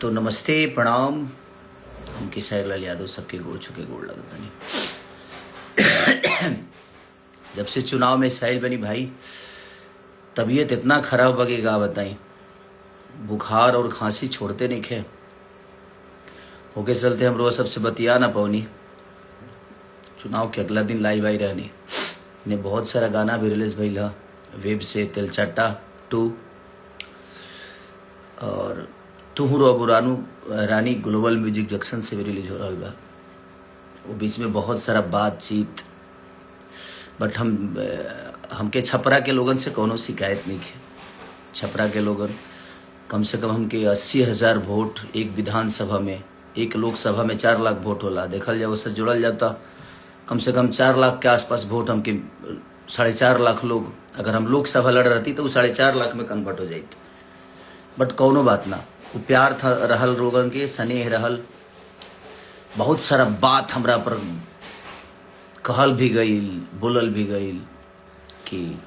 तो नमस्ते प्रणाम। हम किसाई लाल यादव सबके गोड़ छुके गोड़ लगता नहीं। जब से चुनाव में साइल बनी भाई, तबीयत इतना खराब बगेगा बताई। बुखार और खांसी छोड़ते नहीं खे होके चलते हम रोज सबसे बतिया ना पौनी। चुनाव के अगला दिन लाइव आई रहनी। इन्हें बहुत सारा गाना भी रिलीज भइल ह वेब से तेलचट्टा 2 और तुहू रो रानू रानी ग्लोबल म्यूजिक जंक्शन से भी रिलीज हो रहा बा। वो बीच में बहुत सारा बातचीत, बट हमके छपरा के लोगन से कोनो शिकायत नहीं है। छपरा के लोगन कम से कम हमके 80,000 वोट एक विधानसभा में, एक लोकसभा में 4 लाख वोट होला। देखल जाए उससे जुड़ल जाता कम से कम 4 लाख के आसपास वोट हमके 4.5 लाख लोग, अगर हम लोकसभा लड़ रहती तो वो 4.5 लाख में कन्वर्ट हो जाती। बट कौनो बात ना, वो प्यार था रहल लोगन के, स्नेह रहल। बहुत सारा बात हमरा पर कहल भी गईल, बोलल भी गईल कि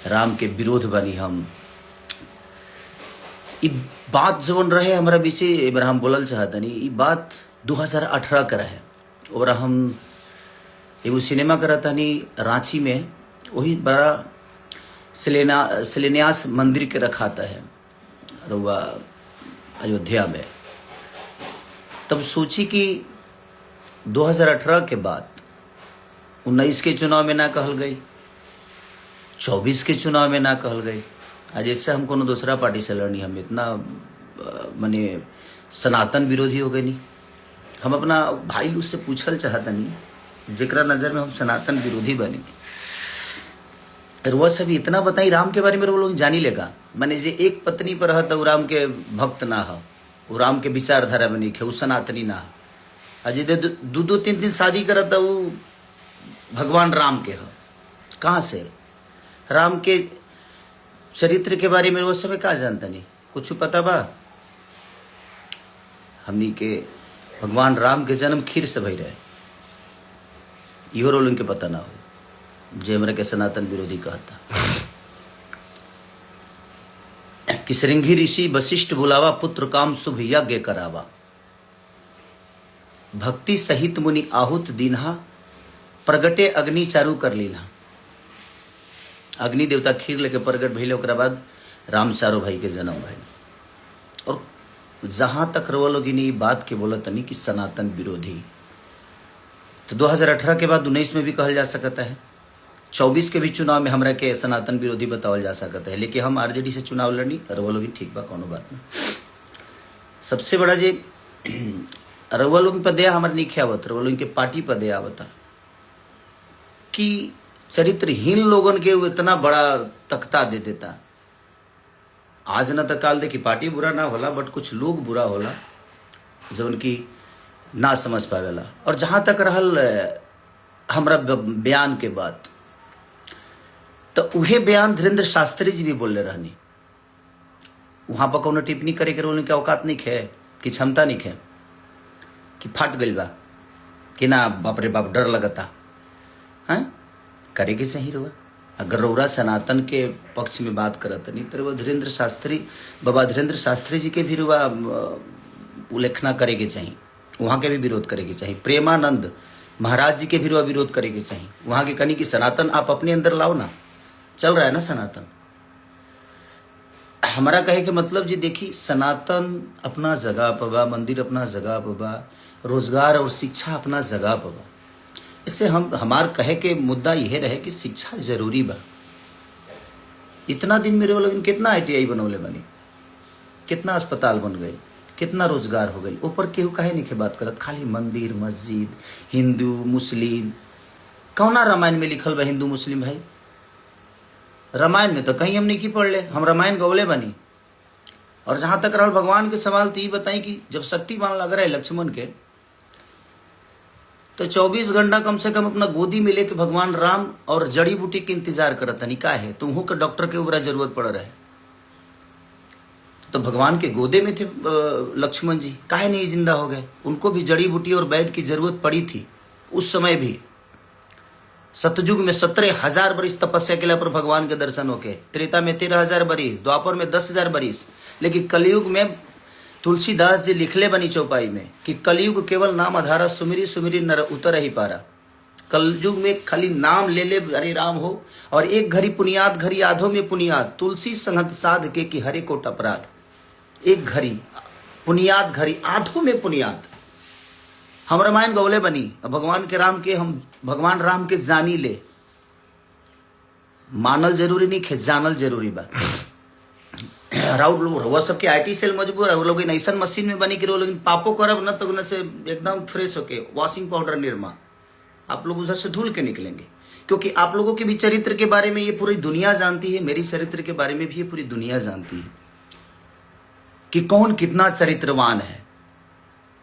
राम के विरोध बनी हम। ई बात जवन रहे हमरा विषय एक हम बोलल चाहतनी। ई बात 2018 का रहे। और हम एगो सिनेमा करतनी रांची में, वही बड़ा शिलान्यास मंदिर के रखाता है रुआ अयोध्या में। तब सोची कि 2018 के बाद 19 के चुनाव में ना कहल गई, 24 के चुनाव में ना कहल गई। आज इससे हम कोनो दूसरा पार्टी से लड़नी, हम इतना माने सनातन विरोधी हो गए नहीं। हम अपना भाई लोग से पूछल चाहता नहीं, जेकरा नजर में हम सनातन विरोधी बनी। वो सब इतना बताई राम के बारे में वो लोग जानी लेगा। माने जे एक पत्नी पर है तो राम के भक्त ना हो, वो राम के विचारधारा में नहीं है, वो सनातनी ना हो। अजय 2-3 शादी करत वो भगवान राम के हो। कहाँ से राम के चरित्र के बारे में वो सब का जानता नहीं, कुछ पता बा? हमनी के भगवान राम के जन्म खीर से भई रहे, इहो रोल उनके पता ना हो, जे हमरा के सनातन विरोधी कहता। कि श्रृंगी ऋषि वशिष्ठ बुलावा, पुत्र काम शुभ यज्ञ करावा। भक्ति सहित मुनि आहुत दीन्हा, प्रगटे अग्नि चारू कर लीला। अग्नि देवता खीर लेके प्रगट भइले, ओकरा बाद राम चारो भाई के जन्म भइल। और जहां तक रवा लोग बात के बोलत नहीं कि सनातन विरोधी, तो 2018 के बाद 19 में भी कहल जा सकता है, 24 के भी चुनाव में हमरा के सनातन विरोधी बतावल जा सकता है। लेकिन हम आरजेडी से चुनाव लड़नी, रवा लोग ठीक बा, कोनो बात नहीं। सबसे बड़ा जे रवा लोग पर दया हमारे नहीं आवत, रवा लोग के पार्टी पर दया आवता कि चरित्रहीन लोगन के इतना बड़ा तख्ता दे देता। आज न तो काल देखी पार्टी बुरा ना होला, बट कुछ लोग बुरा होला जो उनकी ना समझ पावेला। और जहां तक रहल हमरा बयान के बात, तो उहे बयान धीरेन्द्र शास्त्री जी भी बोले रहनी। वहां पर कोनो टिप्पणी करे के उनके औकात नहीं है, कि क्षमता नहीं है, कि फट गई बा, कि ना बाप रे बाप डर लगता है करे के सही रहुआ। अगर रौरा सनातन के पक्ष में बात करत नहीं तो धीरेन्द्र शास्त्री, बाबा धीरेन्द्र शास्त्री जी के भी रुआ उल्लेखना करे के चाहिए, वहाँ के भी विरोध करे के चाहिए। प्रेमानंद महाराज जी के भी रुआ विरोध करे के चाहिए। वहाँ के कनी कि सनातन आप अपने अंदर लाओ ना, चल रहा है ना सनातन। हमारा कहे के मतलब जी देखी, सनातन अपना जगह पर बा, मंदिर अपना जगह पर बा, रोजगार और शिक्षा अपना जगह पर बा। इससे हमार कहे के मुद्दा यह रहे कि शिक्षा जरूरी बा। इतना दिन मेरे लोग कितना ITI बनौले बनी, कितना अस्पताल बन गए, कितना रोजगार हो गई। ऊपर केहू काहे नहीं के बात करत, खाली मंदिर मस्जिद, हिंदू मुस्लिम। कौना रामायण में लिखल बा हिंदू मुस्लिम भाई? रामायण में तो कहीं हम नहीं की पढ़ ले, हम रामायण गौले बनी। और जहां तक रहल भगवान के सवाल, तो ये बताई कि जब शक्तिमान लग रहा है लक्ष्मण के, तो 24 घंटा कम से कम अपना गोदी में लेके भगवान राम और जड़ी बूटी के इंतजार करता नहीं का है, तुमको के डॉक्टर के ऊपर जरूरत पड़ रहा है। तो भगवान के गोदे में थे लक्ष्मण जी, काहे नहीं जिंदा हो गए? उनको भी जड़ी बूटी और वैद्य की जरूरत पड़ी थी उस समय भी। सतयुग में 17,000 बरिस तपस्या के पर भगवान के दर्शन होके, त्रेता में 13,000 बरिस, द्वापर में 10,000 बरिस, लेकिन कलयुग में तुलसीदास जी लिखले बनी चौपाई में कि कलयुग केवल नाम आधारा, सुमिरी सुमिरी नर उतर ही पारा। कलयुग में खाली नाम ले ले हरे राम हो, और एक घड़ी पुनियाद घड़ी आधो में पुनियाद, तुलसी संगत साध के कि हरे कोट अपराध। एक घड़ी पुनियाद घड़ी आधो में पुनियाद। हम रामायण गौले बनी, भगवान के राम के हम भगवान राम के जानी ले, मानल जरूरी नहीं खे, जानल जरूरी बा। राउत लोग रउआ सबके आईटी सेल मजबूर है, वो लोग ऐसा मशीन में बनी कि वो लोग पापो करब न तो उनसे एकदम फ्रेश होके वॉशिंग पाउडर निर्मा आप लोग उधर से धुल के निकलेंगे। क्योंकि आप लोगों के भी चरित्र के बारे में ये पूरी दुनिया जानती है, मेरी चरित्र के बारे में भी ये पूरी दुनिया जानती है कि कौन कितना चरित्रवान है।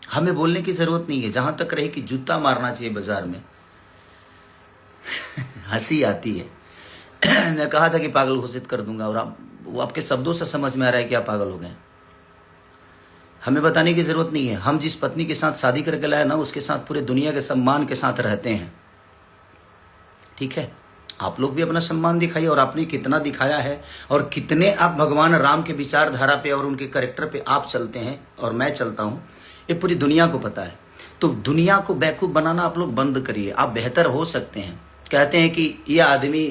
हमें बोलने की जरूरत नहीं है, जहां तक रहे कि जूता मारना चाहिए बाजार में। हंसी आती है। मैं कहा था कि पागल घोषित कर दूंगा, और वो आपके शब्दों से समझ में आ रहा है कि आप पागल हो गए। हमें बताने की जरूरत नहीं है। हम जिस पत्नी के साथ शादी करके लाए ना, उसके साथ पूरे दुनिया के सम्मान के साथ रहते हैं। ठीक है, आप लोग भी अपना सम्मान दिखाइए, और आपने कितना दिखाया है, और कितने आप भगवान राम के विचारधारा पे और उनके कैरेक्टर पे आप चलते हैं और मैं चलता हूं, ये पूरी दुनिया को पता है। तो दुनिया को बेवकूफ बनाना आप लोग बंद करिए। आप बेहतर हो सकते हैं। कहते हैं कि ये आदमी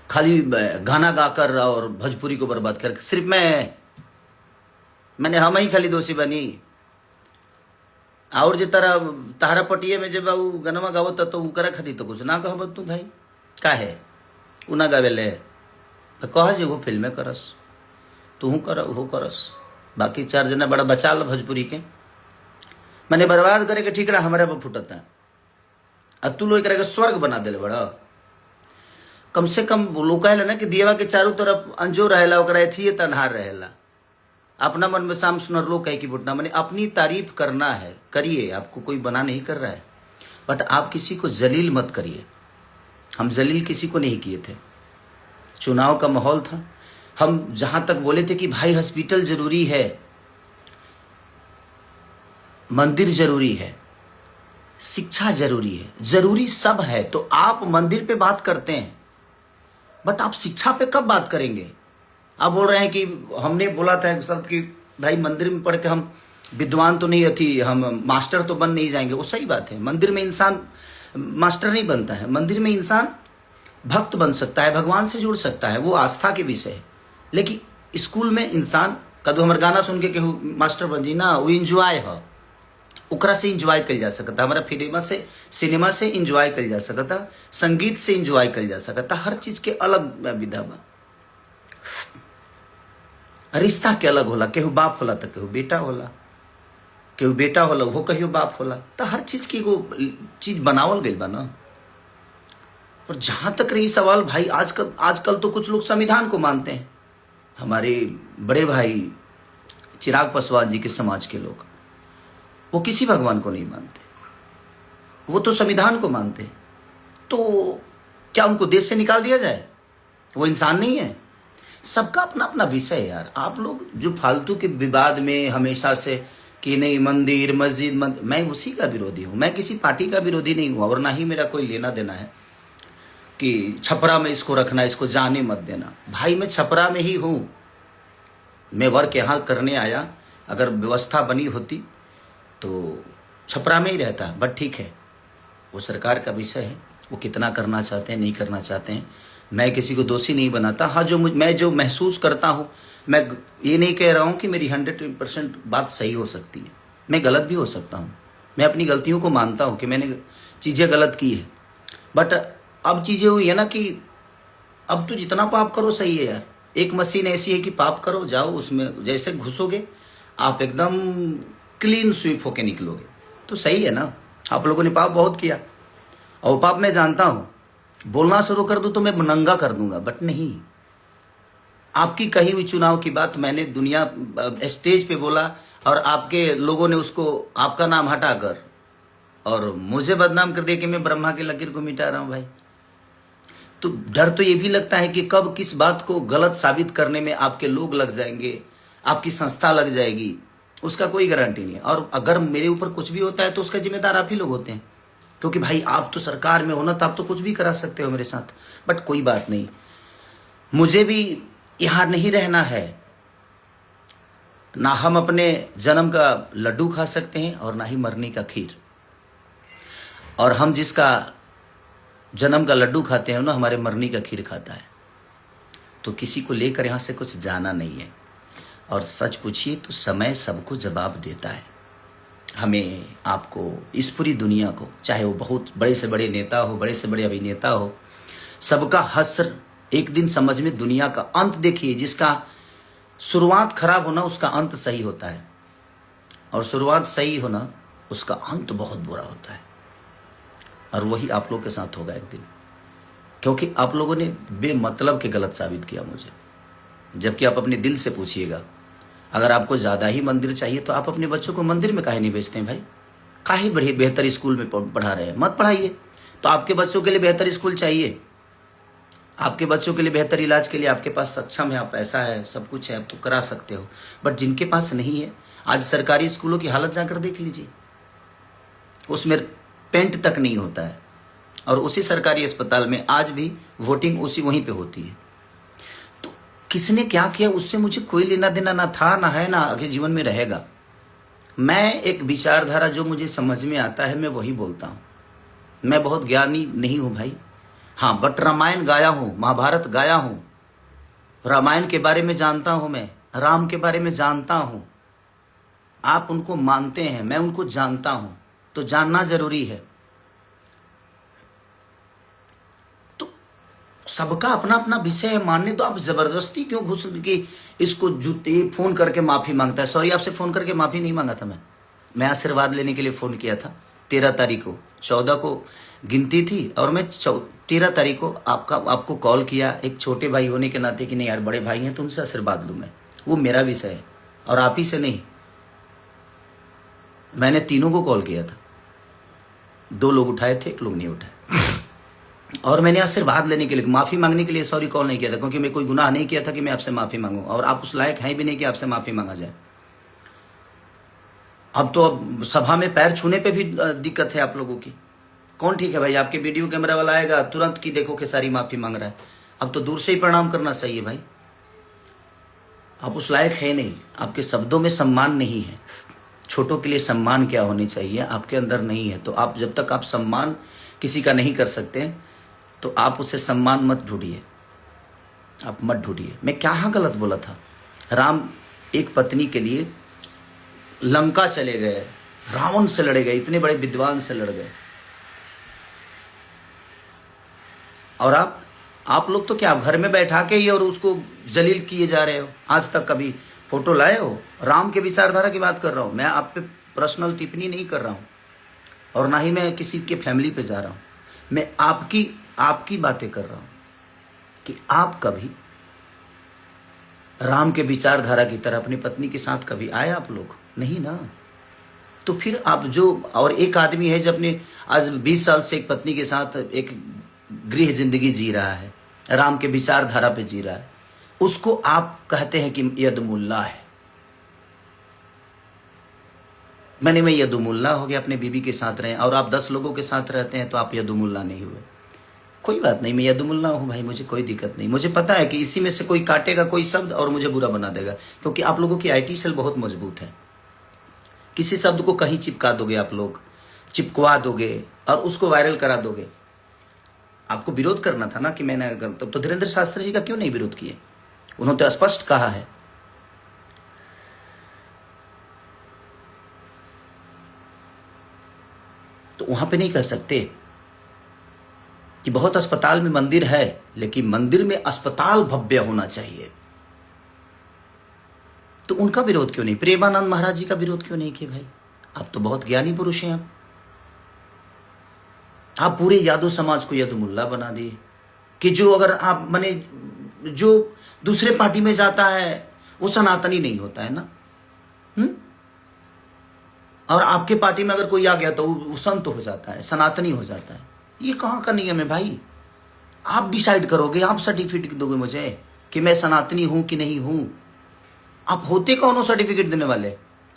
खाली गाना गाकर और भोजपुरी को बर्बाद कर, सिर्फ मैंने हम ही खाली दोषी बनी। और जो तारा पटिए में जब वो गनमा गावत तो उकरा खाती तो कुछ ना कह तू भाई का है उ ना गावेले तो कह जे वो फिल्में करस, तू कर वो करस, बाकी 4 जना बड़ा बचा लो भोजपुरी के। मैंने बर्बाद करे के ठीकरा हमारे पर फुटता, अब तू लोग के स्वर्ग बना दिल बड़ा। कम से कम लोग कहला ना कि दियवा के चारों तरफ अंजो रहेला, ओकरा एथिए तन्हार रहेला। अपना मन में शाम सुनर लोग कहे कि बुटना, मैंने अपनी तारीफ करना है, करिए, आपको कोई बना नहीं कर रहा है, बट आप किसी को जलील मत करिए। हम जलील किसी को नहीं किए थे। चुनाव का माहौल था, हम जहां तक बोले थे कि भाई हॉस्पिटल जरूरी है, मंदिर जरूरी है, शिक्षा जरूरी है, जरूरी सब है, तो आप मंदिर पे बात करते हैं, बट आप शिक्षा पे कब बात करेंगे? आप बोल रहे हैं कि हमने बोला था एक शब्द कि भाई मंदिर में पढ़ के हम विद्वान तो नहीं थी, हम मास्टर तो बन नहीं जाएंगे। वो सही बात है, मंदिर में इंसान मास्टर नहीं बनता है, मंदिर में इंसान भक्त बन सकता है, भगवान से जुड़ सकता है, वो आस्था के विषय है। लेकिन स्कूल में इंसान कदू हमारे गाना सुन के केहू मास्टर बन जी ना, वो इंजॉय है, ओकरा से इंजॉय कल जा सकता, हमारा सिनेमा से इंजॉय कल जा सकता, संगीत से इंजॉय कल जा सकता, हर चीज के अलग विधा बा। रिश्ता के अलग होला, केहू बाप होला तो केहू बेटा होला, केहू बेटा होला वो कहियो बाप होला, तो हर चीज की एगो चीज बनावल गई बा ना। और जहां तक रही सवाल भाई, आजकल तो कुछ लोग संविधान को मानते हैं। हमारे बड़े भाई चिराग पासवान जी के समाज के लोग, वो किसी भगवान को नहीं मानते, वो तो संविधान को मानते। तो क्या उनको देश से निकाल दिया जाए? वो इंसान नहीं है? सबका अपना अपना विषय है यार। आप लोग जो फालतू के विवाद में हमेशा से कि नहीं मंदिर मस्जिद मैं उसी का विरोधी हूँ। मैं किसी पार्टी का विरोधी नहीं हूँ, और ना ही मेरा कोई लेना देना है कि छपरा में इसको रखना, इसको जाने मत देना। भाई मैं छपरा में ही हूँ, मैं वर्क यहाँ करने आया, अगर व्यवस्था बनी होती तो छपरा में ही रहता, बट ठीक है, वो सरकार का विषय है, वो कितना करना चाहते हैं नहीं करना चाहते हैं। मैं किसी को दोषी नहीं बनाता। हाँ, मैं जो महसूस करता हूँ, मैं ये नहीं कह रहा हूँ कि मेरी 100% बात सही हो सकती है, मैं गलत भी हो सकता हूँ। मैं अपनी गलतियों को मानता हूँ कि मैंने चीज़ें गलत की है, बट अब चीज़ें हुई है ना कि अब तो जितना पाप करो सही है यार। एक मशीन ऐसी है कि पाप करो, जाओ उसमें जैसे घुसोगे आप एकदम क्लीन स्वीप होके निकलोगे, तो सही है ना। आप लोगों ने पाप बहुत किया, और पाप मैं जानता हूं, बोलना शुरू कर दूं तो मैं नंगा कर दूंगा, बट नहीं। आपकी कही हुई चुनाव की बात मैंने दुनिया स्टेज पे बोला, और आपके लोगों ने उसको आपका नाम हटाकर और मुझे बदनाम कर दिया कि मैं ब्रह्मा की लकीर को मिटा रहा हूं। भाई तो डर तो ये भी लगता है कि कब किस बात को गलत साबित करने में आपके लोग लग जाएंगे, आपकी संस्था लग जाएगी, उसका कोई गारंटी नहीं है। और अगर मेरे ऊपर कुछ भी होता है तो उसका जिम्मेदार आप ही लोग होते हैं, क्योंकि भाई आप तो सरकार में हो ना, तो आप तो कुछ भी करा सकते हो मेरे साथ। बट कोई बात नहीं, मुझे भी यहां नहीं रहना है। ना हम अपने जन्म का लड्डू खा सकते हैं और ना ही मरने का खीर। और हम जिसका जन्म का लड्डू खाते हैं ना, हमारे मरने का खीर खाता है। तो किसी को लेकर यहां से कुछ जाना नहीं है। और सच पूछिए तो समय सबको जवाब देता है। हमें, आपको, इस पूरी दुनिया को, चाहे वो बहुत बड़े से बड़े नेता हो, बड़े से बड़े अभिनेता हो, सबका हश्र एक दिन समझ में, दुनिया का अंत देखिए। जिसका शुरुआत खराब होना, उसका अंत सही होता है। और शुरुआत सही होना, उसका अंत बहुत बुरा होता है। और वही आप लोग के साथ होगा एक दिन, क्योंकि आप लोगों ने बेमतलब के गलत साबित किया मुझे। जबकि आप अपने दिल से पूछिएगा, अगर आपको ज़्यादा ही मंदिर चाहिए तो आप अपने बच्चों को मंदिर में काहे नहीं भेजते हैं भाई? काहे बड़े बेहतर स्कूल में पढ़ा रहे हैं? मत पढ़ाइए। तो आपके बच्चों के लिए बेहतर स्कूल चाहिए, आपके बच्चों के लिए बेहतर इलाज के लिए आपके पास सक्षम है, आप पैसा है, सब कुछ है, आप तो करा सकते हो। बट जिनके पास नहीं है, आज सरकारी स्कूलों की हालत जाकर देख लीजिए, उसमें पेंट तक नहीं होता है। और उसी सरकारी अस्पताल में आज भी वोटिंग उसी वहीं पे होती है। तो किसने क्या किया उससे मुझे कोई लेना देना ना था, ना है, ना आगे जीवन में रहेगा। मैं एक विचारधारा जो मुझे समझ में आता है मैं वही बोलता हूँ। मैं बहुत ज्ञानी नहीं हूँ भाई, हाँ, बट रामायण गाया हूँ, महाभारत गाया हूँ, रामायण के बारे में जानता हूँ, मैं राम के बारे में जानता हूँ। आप उनको मानते हैं, मैं उनको जानता हूँ, तो जानना जरूरी है। तो सबका अपना अपना विषय है, मानने दो। आप जबरदस्ती क्यों घुस के इसको जूते फोन करके माफी मांगता है? सॉरी, आपसे फोन करके माफी नहीं मांगा था मैं आशीर्वाद लेने के लिए फोन किया था। 13 तारीख को, 14 को गिनती थी और मैं 13 तारीख को आपको कॉल किया, एक छोटे भाई होने के नाते कि नहीं यार बड़े भाई हैं तो उनसे आशीर्वाद लूँ मैं, वो मेरा विषय है और आप ही से नहीं। मैंने तीनों को कॉल किया था, 2 लोग उठाए थे, 1 लोग नहीं उठाए। और मैंने आशीर्वाद लेने के लिए, माफी मांगने के लिए सॉरी कॉल नहीं किया था, क्योंकि मैं कोई गुनाह नहीं किया था कि मैं आपसे माफी मांगूं, और आप उस लायक हैं भी नहीं कि आपसे माफी मांगा जाए। अब तो सभा में पैर छूने पे भी दिक्कत है आप लोगों की। कौन ठीक है भाई? आपके वीडियो कैमरा वाला आएगा तुरंत की देखो कि सारी माफी मांग रहा है। अब तो दूर से ही प्रणाम करना सही है भाई। आप उस लायक है नहीं, आपके शब्दों में सम्मान नहीं है। छोटों के लिए सम्मान क्या होनी चाहिए आपके अंदर नहीं है। तो आप जब तक आप सम्मान किसी का नहीं कर सकते तो आप उसे सम्मान मत ढूंढिए, आप मत ढूंढिए। मैं क्या गलत बोला था? राम एक पत्नी के लिए लंका चले गए, रावण से लड़े गए, इतने बड़े विद्वान से लड़ गए। और आप लोग तो क्या घर में बैठा के ही और उसको जलील किए जा रहे हो। आज तक कभी फोटो लाए हो? राम के विचारधारा की बात कर रहा हूं मैं, आप पे पर्सनल टिप्पणी नहीं कर रहा हूं और ना ही मैं किसी के फैमिली पे जा रहा हूं। मैं आपकी बातें कर रहा हूं कि आप कभी राम के विचारधारा की तरह अपनी पत्नी के साथ कभी आए? आप लोग नहीं ना। तो फिर आप जो, और एक आदमी है जो अपने आज 20 साल से एक पत्नी के साथ एक गृह जिंदगी जी रहा है, राम के विचारधारा पे जी रहा है, उसको आप कहते हैं कि यदुमुल्ला है। मैं यदुमुल्ला हो गया, अपने बीबी के साथ रहे, और आप 10 लोगों के साथ रहते हैं तो आप यदुमुल्ला नहीं हुए। कोई बात नहीं, मैं यदुमुल्ला हूं भाई, मुझे कोई दिक्कत नहीं। मुझे पता है कि इसी में से कोई काटेगा कोई शब्द और मुझे बुरा बना देगा, क्योंकि आप लोगों की आईटी सेल बहुत मजबूत है। किसी शब्द को कहीं चिपका दोगे, आप लोग चिपकवा दोगे और उसको वायरल करा दोगे। आपको विरोध करना था ना कि मैंने, तो धीरेन्द्र शास्त्री जी का क्यों नहीं विरोध किए? उन्होंने तो स्पष्ट कहा है। तो वहां पे नहीं कह सकते कि बहुत अस्पताल में मंदिर है, लेकिन मंदिर में अस्पताल भव्य होना चाहिए। तो उनका विरोध क्यों नहीं? प्रेमानंद महाराज जी का विरोध क्यों नहीं किए भाई? आप तो बहुत ज्ञानी पुरुष हैं। आप पूरे यादव समाज को यदुमुल्ला बना दिए कि जो अगर आप माने जो दूसरे पार्टी में जाता है वो सनातनी नहीं होता है ना। और आपके पार्टी में अगर कोई आ गया तो वो संत हो जाता है, सनातनी हो जाता है। ये कहाँ का नियम है भाई? आप डिसाइड करोगे, आप सर्टिफिकेट दोगे मुझे कि मैं सनातनी हूं कि नहीं हूं। आप होते कौन हो सर्टिफिकेट देने वाले?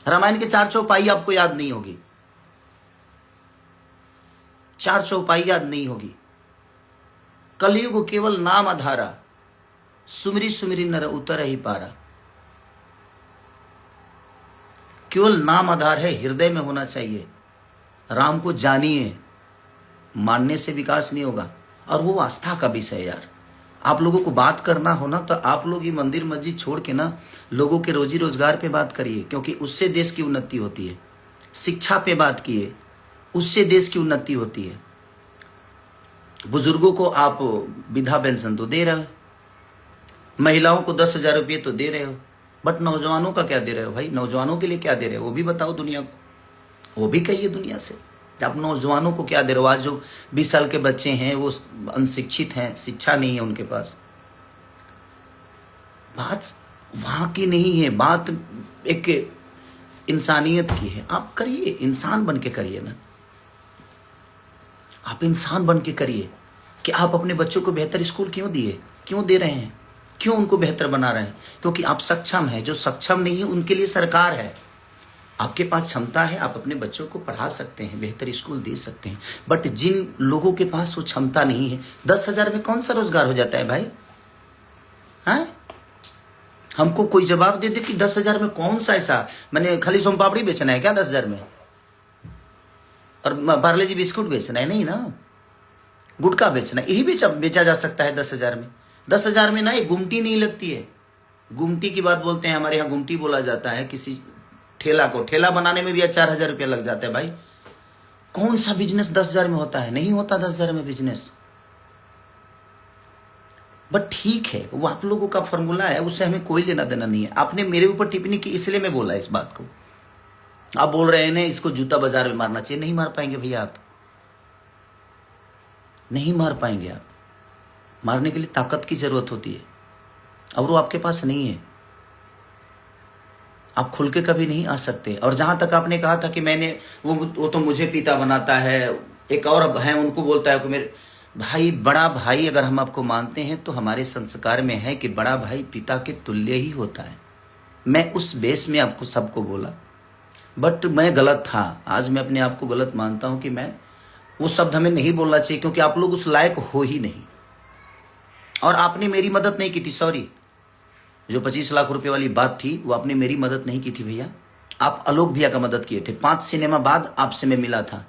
रामायण के 4 चौपाई आपको याद नहीं होगी, 4 चौपाई याद नहीं होगी। कलयुग केवल नाम आधारा, सुमिरी सुमिरी नर उतर ही पारा। केवल नाम आधार है, हृदय में होना चाहिए। राम को जानिए, मानने से विकास नहीं होगा। और वो आस्था का विषय है यार। आप लोगों को बात करना हो ना तो आप लोग ये मंदिर मस्जिद छोड़ के ना लोगों के रोजी रोजगार पे बात करिए, क्योंकि उससे देश की उन्नति होती है। शिक्षा पे बात किए, उससे देश की उन्नति होती है। बुजुर्गों को आप विधवा पेंशन तो दे रहे हो, महिलाओं को 10,000 रुपये तो दे रहे हो, बट नौजवानों का क्या दे रहे हो भाई? नौजवानों के लिए क्या दे रहे हो वो भी बताओ दुनिया को, वो भी कहिए दुनिया से आप नौजवानों को क्या दे रहे हो। आज जो 20 साल के बच्चे हैं वो अनशिक्षित हैं, शिक्षा नहीं है उनके पास। बात वहां की नहीं है, बात एक इंसानियत की है। आप करिए, इंसान बन के करिए ना, आप इंसान बन के करिए कि आप अपने बच्चों को बेहतर स्कूल क्यों दिए, क्यों दे रहे हैं, क्यों उनको बेहतर बना रहे हैं? क्योंकि आप सक्षम हैं। जो सक्षम नहीं है उनके लिए सरकार है। आपके पास क्षमता है, आप अपने बच्चों को पढ़ा सकते हैं, बेहतर स्कूल दे सकते हैं। बट जिन लोगों के पास वो क्षमता नहीं है, 10,000 में कौन सा रोजगार हो जाता है भाई? हैं? हमको कोई जवाब दे दे कि 10,000 में कौन सा ऐसा, मैंने खाली सोम पापड़ी बेचना है क्या 10,000 में? और पार्ले जी बिस्कुट बेचना है? नहीं ना, गुटखा बेचना है, यही बेचा जा सकता है 10,000 में। 10,000 में ना एक गुमटी नहीं लगती है। गुमटी की बात बोलते हैं, हमारे यहाँ गुमटी बोला जाता है किसी ठेला को। ठेला बनाने में भी 4,000 रुपया लग जाता है भाई। कौन सा बिजनेस 10,000 में होता है? नहीं होता 10,000 में बिजनेस। बट ठीक है, वो आप लोगों का फॉर्मूला है, उससे हमें कोई लेना देना नहीं है। आपने मेरे ऊपर टिप्पणी की इसलिए मैं बोला इस बात को। आप बोल रहे हैं इसको जूता बाजार में मारना चाहिए। नहीं मार पाएंगे भैया, आप नहीं मार पाएंगे। आप मारने के लिए ताकत की जरूरत होती है और वो आपके पास नहीं है। आप खुल के कभी नहीं आ सकते। और जहां तक आपने कहा था कि मैंने वो तो मुझे पिता बनाता है, एक और है उनको बोलता है कि मेरे भाई, बड़ा भाई अगर हम आपको मानते हैं तो हमारे संस्कार में है कि बड़ा भाई पिता के तुल्य ही होता है। मैं उस बेस में आपको सबको बोला, बट मैं गलत था। आज मैं अपने आप को गलत मानता हूं कि मैं वो शब्द हमें नहीं बोलना चाहिए, क्योंकि आप लोग उस लायक हो ही नहीं। और आपने मेरी मदद नहीं की थी, सॉरी। जो 25 लाख रुपए वाली बात थी वो आपने मेरी मदद नहीं की थी भैया। आप आलोक भैया का मदद किए थे। 5 सिनेमा बाद आपसे मैं मिला था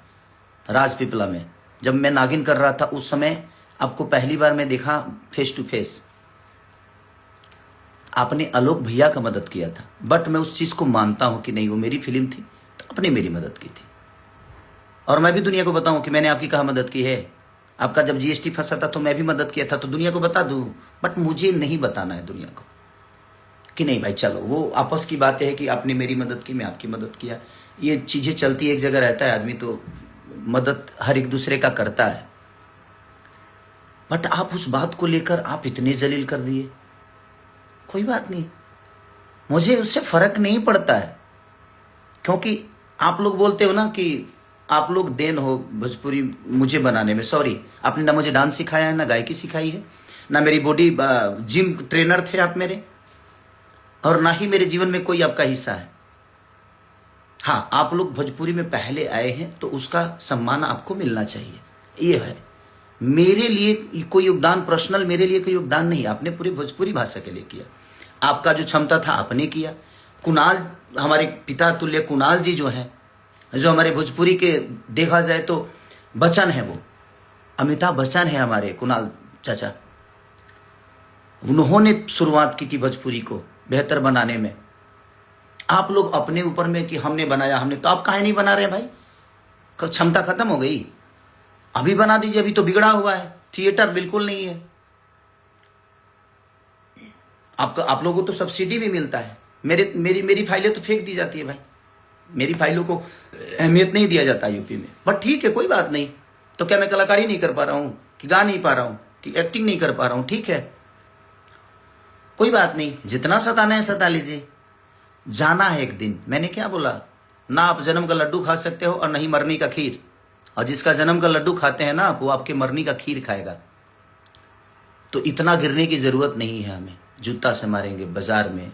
राजपीपला में, जब मैं नागिन कर रहा था। उस समय आपको पहली बार मैं देखा फेस टू फेस। आपने आलोक भैया का मदद किया था। बट मैं उस चीज को मानता हूं कि नहीं, वो मेरी फिल्म थी तो आपने मेरी मदद की थी। और मैं भी दुनिया को बताऊं कि मैंने आपकी कहाँ मदद की है। आपका जब जीएसटी फंसा था तो मैं भी मदद किया था, तो दुनिया को बता दूं। बट मुझे नहीं बताना है दुनिया को कि नहीं भाई चलो, वो आपस की बातें है कि आपने मेरी मदद की, मैं आपकी मदद किया। ये चीजें चलती एक जगह रहता है आदमी, तो मदद हर एक दूसरे का करता है। बट आप उस बात को लेकर आप इतने जलील कर दिए। कोई बात नहीं, मुझे उससे फर्क नहीं पड़ता है, क्योंकि आप लोग बोलते हो ना कि आप लोग देन हो भोजपुरी मुझे बनाने में। सॉरी, आपने ना मुझे डांस सिखाया है, ना गायकी सिखाई है, ना मेरी बॉडी जिम ट्रेनर थे आप मेरे, और ना ही मेरे जीवन में कोई आपका हिस्सा है। हाँ, आप लोग भोजपुरी में पहले आए हैं तो उसका सम्मान आपको मिलना चाहिए। ये है मेरे लिए कोई योगदान, पर्सनल मेरे लिए कोई योगदान नहीं। आपने पूरी भोजपुरी भाषा के लिए किया। आपका जो क्षमता था आपने किया। कुणाल, हमारे पिता तुल्य कुणाल जी जो हैं, जो हमारे भोजपुरी के देखा जाए तो बच्चन है, वो अमिताभ बच्चन है हमारे कुणाल चाचा। उन्होंने शुरुआत की थी भोजपुरी को बेहतर बनाने में। आप लोग अपने ऊपर में कि हमने बनाया, हमने, तो आप काहे नहीं बना रहे भाई? क्षमता खत्म हो गई? अभी बना दीजिए, अभी तो बिगड़ा हुआ है, थिएटर बिल्कुल नहीं है। आप लोगों को तो सब्सिडी भी मिलता है। मेरी फाइलें तो फेंक दी जाती है भाई। मेरी फाइलों को अहमियत नहीं दिया जाता यूपी में। बट ठीक है, कोई बात नहीं। तो क्या मैं कलाकारी नहीं कर पा रहा हूं, कि गा नहीं पा रहा हूं, कि एक्टिंग नहीं कर पा रहा हूं? ठीक है, कोई बात नहीं। जितना सताना है सता लीजिए, जाना है एक दिन। मैंने क्या बोला? ना आप जन्म का लड्डू खा सकते हो और नहीं मरनी का खीर। और जिसका जन्म का लड्डू खाते हैं ना, वो आपके मरनी का खीर खाएगा। तो इतना गिरने की जरूरत नहीं है हमें। जूता से मारेंगे बाजार में।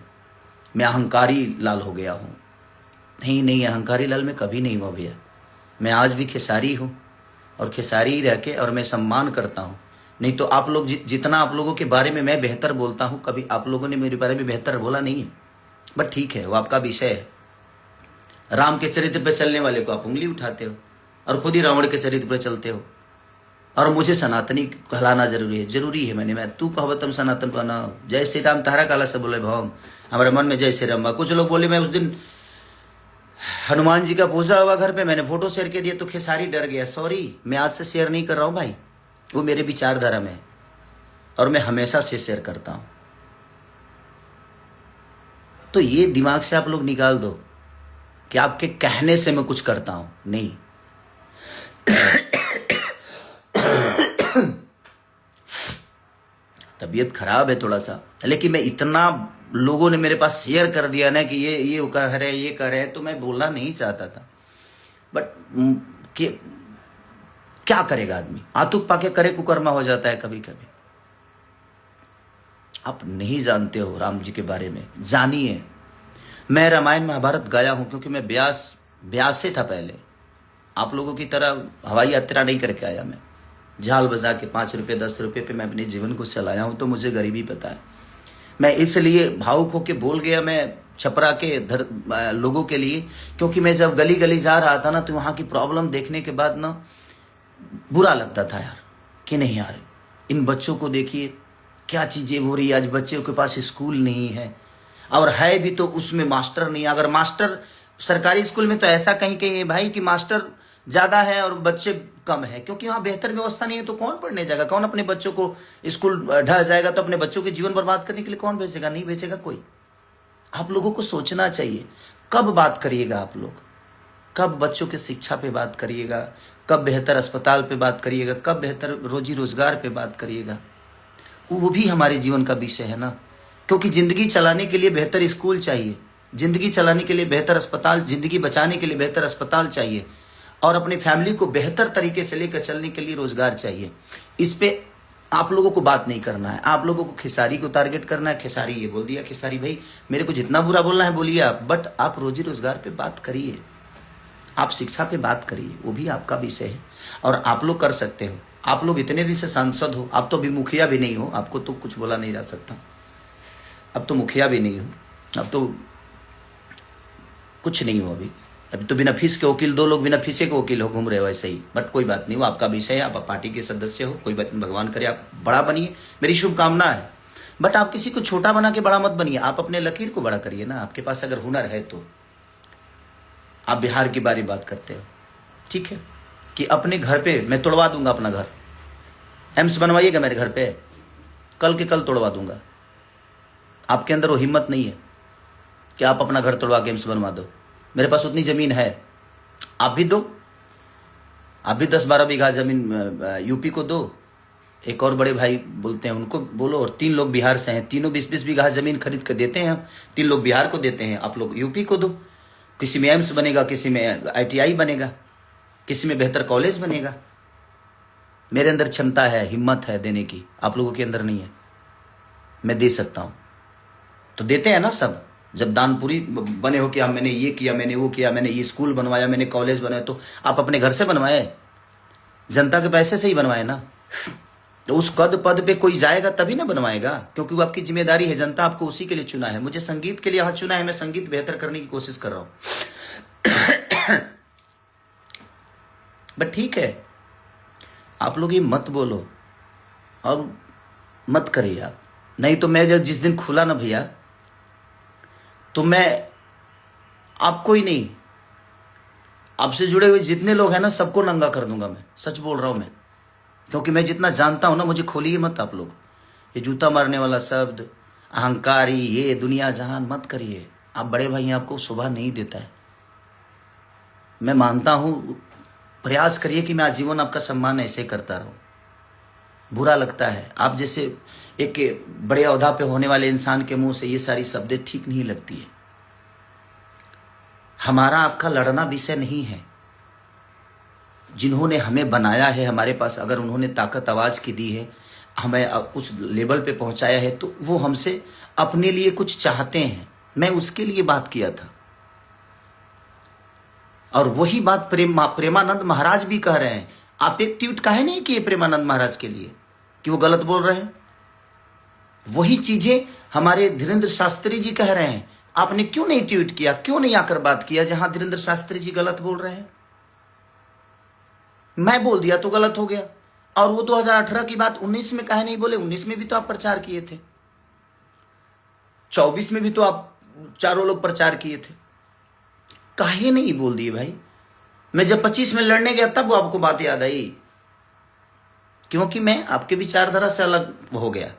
मैं अहंकारी लाल हो गया हूं? नहीं, अहंकारी लाल में कभी नहीं हुआ भैया। मैं आज भी खेसारी हूं और खेसारी ही रह के, और मैं सम्मान करता हूं नहीं तो आप लोग जितना आप लोगों के बारे में मैं बेहतर बोलता हूं, कभी आप लोगों ने मेरे बारे में बेहतर बोला नहीं है। बट ठीक है, वो आपका विषय है। राम के चरित्र पर चलने वाले को आप उंगली उठाते हो और खुद ही रावण के चरित्र पर चलते हो। और मुझे सनातनी कहलाना जरूरी है। मैं तू कहवतम सनातन कहना। जय श्री राम तारा काला से बोले भाव हमारे मन में जय श्री राम। कुछ लोग बोले मैं उस दिन हनुमान जी का पूजा हुआ घर पे, मैंने फोटो शेयर कर दिया तो खेसारी डर गया। सॉरी, मैं आज से शेयर नहीं कर रहा हूं भाई, वो मेरे विचारधारा में है और मैं हमेशा से शेयर करता हूं। तो ये दिमाग से आप लोग निकाल दो कि आपके कहने से मैं कुछ करता हूं, नहीं। तबीयत खराब है थोड़ा सा, लेकिन मैं इतना लोगों ने मेरे पास शेयर कर दिया ना कि ये कह रहे ये कर रहे, तो मैं बोलना नहीं चाहता था। बट क्या करेगा आदमी, आतुक पाके करे कुकर्मा हो जाता है कभी कभी। आप नहीं जानते हो राम जी के बारे में, जानिए। मैं रामायण महाभारत गाया हूं क्योंकि मैं ब्यास से था पहले। आप लोगों की तरह हवाई यात्रा नहीं करके आया मैं। झाल बजा के 5 रुपये 10 रुपये पे मैं अपने जीवन को चलाया हूं, तो मुझे गरीबी पता है। मैं इसलिए भावुक होके बोल गया मैं छपरा के लोगों के लिए, क्योंकि मैं जब गली गली जा रहा था ना, तो वहां की प्रॉब्लम देखने के बाद ना बुरा लगता था यार, कि नहीं यार इन बच्चों को देखिए क्या चीजें हो रही है। आज बच्चों के पास स्कूल नहीं है, और है भी तो उसमें मास्टर नहीं। अगर मास्टर सरकारी स्कूल में तो ऐसा कहीं है भाई कि मास्टर ज्यादा है और बच्चे कम है, क्योंकि वहां बेहतर व्यवस्था नहीं है। तो कौन पढ़ने जाएगा, कौन अपने बच्चों को स्कूल ढह जाएगा, तो अपने बच्चों के जीवन बर्बाद करने के लिए कौन भेजेगा, नहीं भेजेगा कोई। आप लोगों को सोचना चाहिए, कब बात करिएगा आप लोग, कब बच्चों की शिक्षा पे बात करिएगा, कब बेहतर अस्पताल पे बात करिएगा, कब बेहतर रोजी रोजगार पे बात करिएगा। वो भी हमारे जीवन का विषय है ना, क्योंकि जिंदगी चलाने के लिए बेहतर स्कूल चाहिए, जिंदगी चलाने के लिए बेहतर अस्पताल, जिंदगी बचाने के लिए बेहतर अस्पताल चाहिए, और अपनी फैमिली को बेहतर तरीके से लेकर चलने के लिए रोजगार चाहिए। इस पे आप लोगों को बात नहीं करना है। आप लोगों को खेसारी को टारगेट करना है। खेसारी ये बोल दिया, खेसारी भाई मेरे को जितना बुरा बोलना है बोलिए आप, बट आप रोजी रोजगार पे बात करिए, आप शिक्षा पे बात करिए, वो भी आपका विषय है और आप लोग कर सकते हो। आप लोग इतने दिन से सांसद हो, आप तो अभी मुखिया भी नहीं हो, आपको तो कुछ बोला नहीं जा सकता। अब तो मुखिया भी नहीं हो, अब तो कुछ नहीं हो। अभी तो बिना फीस के वकील, 2 लोग बिना फीसे के वकील हो घूम रहे हो ऐसे ही। बट कोई बात नहीं, वो आपका विषय है, आप पार्टी के सदस्य हो, कोई बात नहीं, भगवान करे आप बड़ा बनिए, मेरी शुभकामना है। बट आप किसी को छोटा बना के बड़ा मत बनिए, आप अपने लकीर को बड़ा करिए ना। आपके पास अगर हुनर है तो आप बिहार की बारी बात करते हो, ठीक है, कि अपने घर पे मैं तोड़वा दूंगा अपना घर, एम्स बनवाइएगा मेरे घर पे, कल के कल तोड़वा दूंगा। आपके अंदर वो हिम्मत नहीं है कि आप अपना घर तोड़वा के एम्स बनवा दो। मेरे पास उतनी जमीन है, आप भी दो, आप भी 10-12 बीघा जमीन यूपी को दो। एक और बड़े भाई बोलते हैं उनको बोलो, और 3 लोग बिहार से हैं, तीनों 20-20 बीघा जमीन खरीद कर देते हैं हम। 3 लोग बिहार को देते हैं, आप लोग यूपी को दो। किसी में एम्स बनेगा, किसी में ITI बनेगा, किसी में बेहतर कॉलेज बनेगा। मेरे अंदर क्षमता है, हिम्मत है देने की, आप लोगों के अंदर नहीं है। मैं दे सकता हूं, तो देते हैं ना सब। जब दानपुरी बने हो कि हाँ मैंने ये किया, मैंने वो किया, मैंने ये स्कूल बनवाया, मैंने कॉलेज बनवाया, तो आप अपने घर से बनवाए, जनता के पैसे से ही बनवाए ना। तो उस पद पे कोई जाएगा तभी ना बनवाएगा, क्योंकि वो आपकी जिम्मेदारी है। जनता आपको उसी के लिए चुना है। मुझे संगीत के लिए यहाँ चुना है, मैं संगीत बेहतर करने की कोशिश कर रहा हूं। बट ठीक है, आप लोग ये मत बोलो और मत करिए आप। नहीं तो मैं जब जिस दिन खुला ना भैया, तो मैं आपको ही नहीं, आपसे जुड़े हुए जितने लोग हैं ना, सबको नंगा कर दूंगा। मैं सच बोल रहा हूं मैं, क्योंकि मैं जितना जानता हूं ना, मुझे खोलिए मत आप लोग। ये जूता मारने वाला शब्द, अहंकारी, ये दुनिया जहान मत करिए। आप बड़े भाई हैं, आपको शोभा नहीं देता है। मैं मानता हूं, प्रयास करिए कि मैं आजीवन आपका सम्मान ऐसे करता रहूं। बुरा लगता है, आप जैसे एक बड़े ओहदा पे होने वाले इंसान के मुंह से ये सारी शब्दें ठीक नहीं लगती है। हमारा आपका लड़ना विषय नहीं है। जिन्होंने हमें बनाया है, हमारे पास अगर उन्होंने ताकत आवाज की दी है, हमें उस लेवल पे पहुंचाया है, तो वो हमसे अपने लिए कुछ चाहते हैं। मैं उसके लिए बात किया था, और वही बात प्रेमानंद महाराज भी कह रहे हैं। आप एक ट्वीट काहे नहीं किए प्रेमानंद महाराज के लिए? कि वो गलत बोल रहे हैं? वही चीजें हमारे धीरेन्द्र शास्त्री जी कह रहे हैं। आपने क्यों नहीं ट्वीट किया, क्यों नहीं आकर बात किया जहां धीरेन्द्र शास्त्री जी गलत बोल रहे हैं? मैं बोल दिया तो गलत हो गया। और वो 2018 की बात 19 में काहे नहीं बोले? 19 में भी तो आप प्रचार किए थे, 24 में भी तो आप चारों लोग प्रचार किए थे, काहे नहीं बोल दिए भाई? मैं जब 25 में लड़ने गया तब वो आपको बात याद आई, क्योंकि मैं आपके विचारधारा से अलग हो गया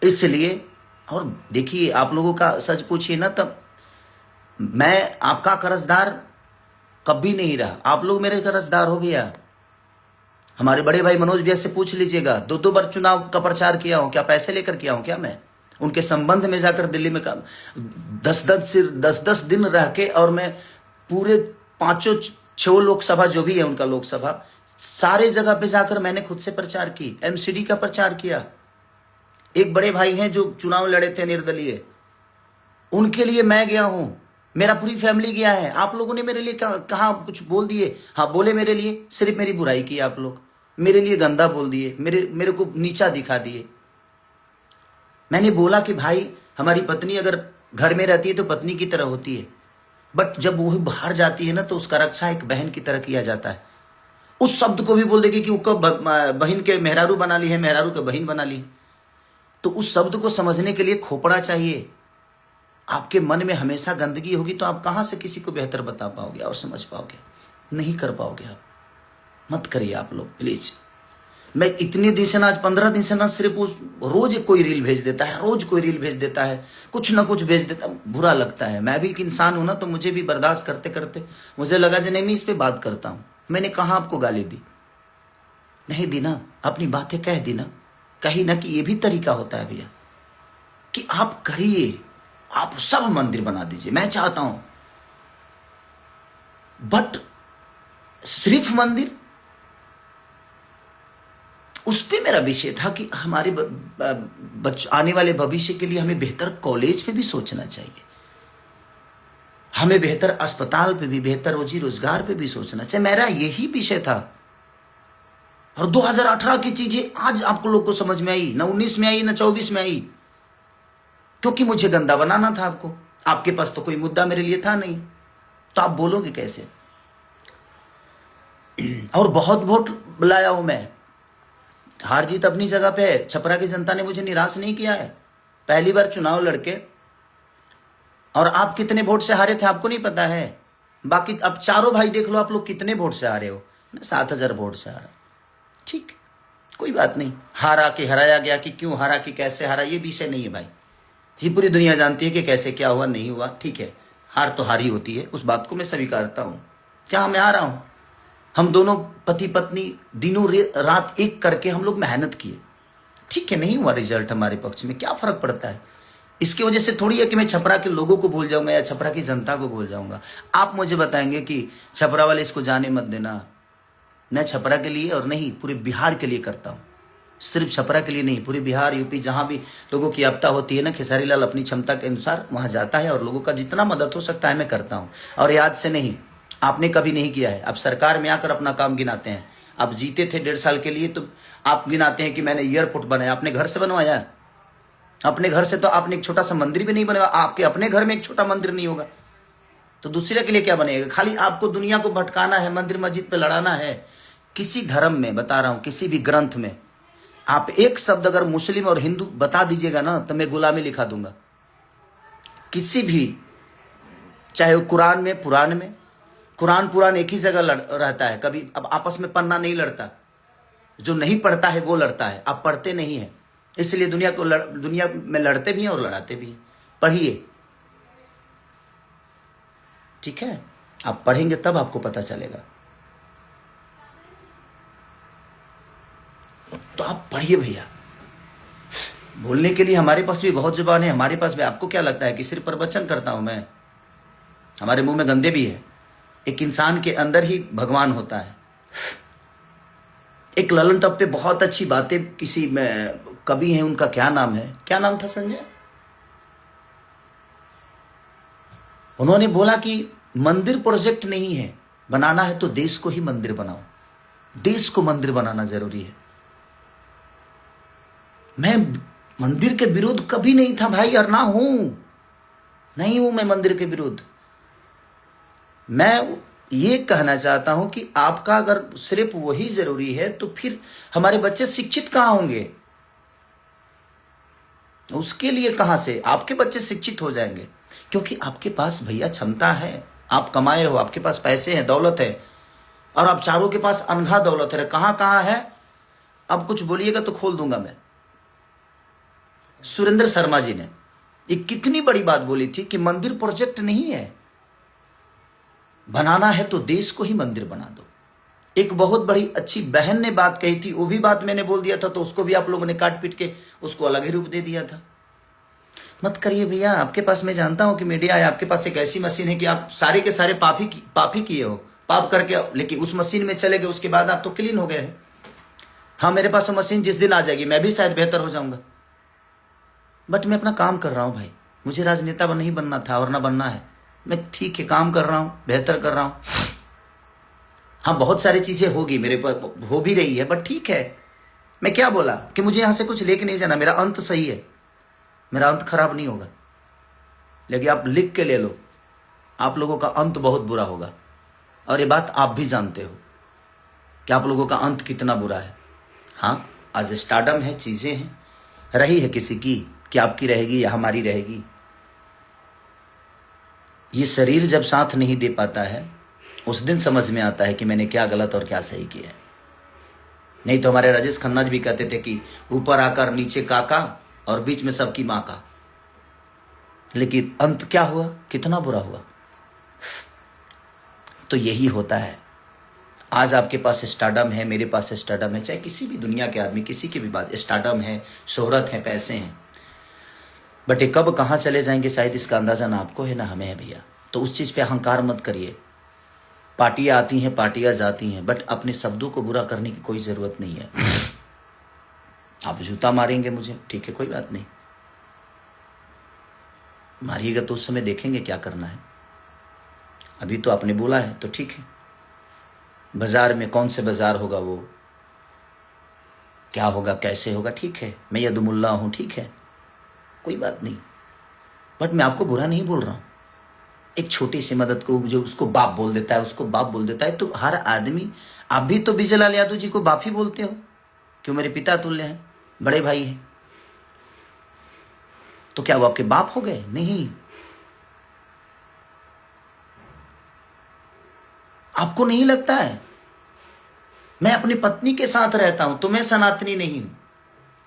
इसलिए। और देखिए, आप लोगों का सच पूछिए ना, तब मैं आपका कर्जदार कभी नहीं रहा, आप लोग मेरे कर्जदार हो भैया। हमारे बड़े भाई मनोज भैया से पूछ लीजिएगा, 2 बार चुनाव का प्रचार किया हूं क्या? पैसे लेकर किया हूं क्या? मैं उनके संबंध में जाकर दिल्ली में 10-10 दिन रह के, और मैं पूरे 5-6 लोकसभा जो भी है उनका लोकसभा, सारे जगह पे जाकर मैंने खुद से प्रचार की, एमसीडी का प्रचार किया। एक बड़े भाई हैं जो चुनाव लड़े थे निर्दलीय, उनके लिए मैं गया हूं, मेरा पूरी फैमिली गया है। आप लोगों ने मेरे लिए कहा कुछ बोल दिए? हाँ बोले, मेरे लिए सिर्फ मेरी बुराई की आप लोग, मेरे लिए गंदा बोल दिए, मेरे को नीचा दिखा दिए। मैंने बोला कि भाई, हमारी पत्नी अगर घर में रहती है तो पत्नी की तरह होती है, बट जब वो बाहर जाती है ना तो उसका रक्षा एक बहन की तरह किया जाता है। उस शब्द को भी बोल देगी कि उसको बहन के मेहरारू बना ली है, मेहरारू के बहन बना ली। तो उस शब्द को समझने के लिए खोपड़ा चाहिए। आपके मन में हमेशा गंदगी होगी तो आप कहां से किसी को बेहतर बता पाओगे और समझ पाओगे? नहीं कर पाओगे आप। मत करिए आप लोग प्लीज। मैं इतने दिन से ना, आज 15 दिन से ना, सिर्फ रोज कोई रील भेज देता है, रोज कोई रील भेज देता है, कुछ ना कुछ भेज देता है, बुरा लगता है। मैं भी एक इंसान हूं ना, तो मुझे भी बर्दाश्त करते करते मुझे लगा कि नहीं, मैं इस पे बात करता हूं। मैंने कहा आपको गाली दी? नहीं दी ना, अपनी बातें कह दी ना, कही ना कि ये भी तरीका होता है भैया, कि आप करिए, आप सब मंदिर बना दीजिए, मैं चाहता हूं, बट सिर्फ मंदिर, उस पे मेरा विषय था कि हमारे आने वाले भविष्य के लिए हमें बेहतर कॉलेज पे भी सोचना चाहिए, हमें बेहतर अस्पताल पे भी, बेहतर रोजी रोजगार पे भी सोचना चाहिए। मेरा यही विषय था। और 2018 की चीजें आज आपको लोग को समझ में आई, ना 19 में आई, ना 24 में आई, क्योंकि मुझे गंदा बनाना था आपको। आपके पास तो कोई मुद्दा मेरे लिए था नहीं, तो आप बोलोगे कैसे? और बहुत वोट लाया हूं मैं, हार जीत अपनी जगह पे है। छपरा की जनता ने मुझे निराश नहीं किया है। पहली बार चुनाव लड़के, और आप कितने वोट से हारे थे आपको नहीं पता है। बाकी अब चारों भाई देख लो, आप लोग कितने वोट से हारे हो। मैं 7,000 वोट से हारा। ठीक, कोई बात नहीं। हारा कि हराया गया, कि क्यों हारा, कि कैसे हारा, ये विषय नहीं है भाई। ये पूरी दुनिया जानती है कि कैसे क्या हुआ, नहीं हुआ, ठीक है। हार तो हारी होती है, उस बात को मैं स्वीकारता हूं। क्या मैं हारा हूं? हम दोनों पति पत्नी दिनों रात एक करके हम लोग मेहनत किए, ठीक है, नहीं हुआ रिजल्ट हमारे पक्ष में, क्या फर्क पड़ता है? इसकी वजह से थोड़ी है कि मैं छपरा के लोगों को भूल जाऊंगा या छपरा की जनता को भूल जाऊंगा। आप मुझे बताएंगे कि छपरा वाले इसको जाने मत देना। मैं छपरा के लिए और नहीं, पूरे बिहार के लिए करता हूं। सिर्फ छपरा के लिए नहीं, पूरे बिहार, यूपी, जहां भी लोगों की आपदा होती है ना, खेसारी लाल अपनी क्षमता के अनुसार वहां जाता है और लोगों का जितना मदद हो सकता है मैं करता हूं। और याद से नहीं, आपने कभी नहीं किया है। अब सरकार में आकर अपना काम गिनाते हैं। आप जीते थे 1.5 साल के लिए, तो आप गिनाते हैं कि मैंने एयरपोर्ट बनाया। अपने घर से बनवाया? अपने घर से तो आपने एक छोटा सा मंदिर भी नहीं बनवाया। आपके अपने घर में एक छोटा मंदिर नहीं होगा तो दूसरे के लिए क्या बनेगा? खाली आपको दुनिया को भटकाना है, मंदिर मस्जिद पे लड़ाना है। किसी धर्म में, बता रहा हूं, किसी भी ग्रंथ में आप एक शब्द अगर मुस्लिम और हिंदू बता दीजिएगा ना, तो मैं गुलामी लिखा दूंगा। किसी भी, चाहे वो कुरान में, पुराण में, कुरान एक ही जगह रहता है, कभी अब आपस में पन्ना नहीं लड़ता। जो नहीं पढ़ता है वो लड़ता है, आप पढ़ते नहीं है, इसलिए दुनिया में लड़ते भी हैं और लड़ाते भी हैं। पढ़िए, ठीक है? आप पढ़ेंगे तब आपको पता चलेगा। तो आप पढ़िए भैया। बोलने के लिए हमारे पास भी बहुत जुबान है, हमारे पास भी। आपको क्या लगता है कि सिर्फ प्रवचन करता हूं मैं? हमारे मुंह में गंदे भी है। एक इंसान के अंदर ही भगवान होता है। एक ललन टॉप पे बहुत अच्छी बातें किसी में कवि हैं, उनका क्या नाम है, क्या नाम था संजय? उन्होंने बोला कि मंदिर प्रोजेक्ट नहीं है, बनाना है तो देश को ही मंदिर बनाओ। देश को मंदिर बनाना जरूरी है। मैं मंदिर के विरुद्ध कभी नहीं था भाई, और ना हूं, नहीं हूं मैं मंदिर के विरुद्ध। मैं ये कहना चाहता हूं कि आपका अगर सिर्फ वही जरूरी है तो फिर हमारे बच्चे शिक्षित कहां होंगे? उसके लिए कहां से आपके बच्चे शिक्षित हो जाएंगे? क्योंकि आपके पास भैया क्षमता है, आप कमाए हो, आपके पास पैसे हैं, दौलत है, और आप चारों के पास अनघा दौलत है। कहां कहां है? अब कुछ बोलिएगा तो खोल दूंगा मैं। सुरेंद्र शर्मा जी ने एक कितनी बड़ी बात बोली थी कि मंदिर प्रोजेक्ट नहीं है, बनाना है तो देश को ही मंदिर बना दो। एक बहुत बड़ी अच्छी बहन ने बात कही थी, वो भी बात मैंने बोल दिया था, तो उसको भी आप लोगों ने काट पीट के उसको अलग ही रूप दे दिया था। मत करिए भैया, आपके पास, मैं जानता हूं कि मीडिया है, आपके पास एक ऐसी मशीन है कि आप सारे के सारे पाप ही किए हो, पाप करके, लेकिन उस मशीन में चले गए, उसके बाद आप तो क्लीन हो गए हैं। हाँ, मेरे पास वो मशीन जिस दिन आ जाएगी मैं भी शायद बेहतर हो जाऊंगा, बट मैं अपना काम कर रहा हूं भाई। मुझे राजनेता नहीं बनना था और ना बनना है। मैं ठीक है काम कर रहा हूं, बेहतर कर रहा हूं। हाँ, बहुत सारी चीजें होगी मेरे पर, हो भी रही है, बट ठीक है। मैं क्या बोला कि मुझे यहां से कुछ लेके नहीं जाना, मेरा अंत सही है, मेरा अंत खराब नहीं होगा। लेकिन आप लिख के ले लो, आप लोगों का अंत बहुत बुरा होगा, और ये बात आप भी जानते हो कि आप लोगों का अंत कितना बुरा है। हाँ, आज स्टारडम है, चीजें हैं, रही है किसी की, कि आपकी रहेगी या हमारी रहेगी। ये शरीर जब साथ नहीं दे पाता है उस दिन समझ में आता है कि मैंने क्या गलत और क्या सही किया है। नहीं तो हमारे राजेश खन्ना जी भी कहते थे कि ऊपर आकर नीचे काका और बीच में सबकी माँ का। लेकिन अंत क्या हुआ, कितना बुरा हुआ। तो यही होता है। आज आपके पास स्टारडम है, मेरे पास स्टारडम है, चाहे किसी भी दुनिया के आदमी, किसी की भी बात, स्टारडम है, शोहरत है, पैसे हैं, बट ये कब कहाँ चले जाएंगे शायद इसका अंदाजा ना आपको है ना हमें है भैया। तो उस चीज पे अहंकार मत करिए। पार्टियां आती हैं, पार्टियां जाती हैं, बट अपने शब्दों को बुरा करने की कोई जरूरत नहीं है। आप जूता मारेंगे मुझे, ठीक है, कोई बात नहीं, मारिएगा तो उस समय देखेंगे क्या करना है। अभी तो आपने बोला है तो ठीक है। बाजार में कौन से बाजार होगा, वो क्या होगा, कैसे होगा, ठीक है, मैं यदुमुल्ला हूं, ठीक है, कोई बात नहीं, बट मैं आपको बुरा नहीं बोल रहा हूं। एक छोटी सी मदद को जो उसको बाप बोल देता है, उसको बाप बोल देता है, तो हर आदमी, आप भी तो विजय लाल यादव जी को बाप ही बोलते हो, क्यों, मेरे पिता तुल्य हैं, बड़े भाई हैं, तो क्या वो आपके बाप हो गए? नहीं। आपको नहीं लगता है? मैं अपनी पत्नी के साथ रहता हूं तो मैं सनातनी नहीं हूं।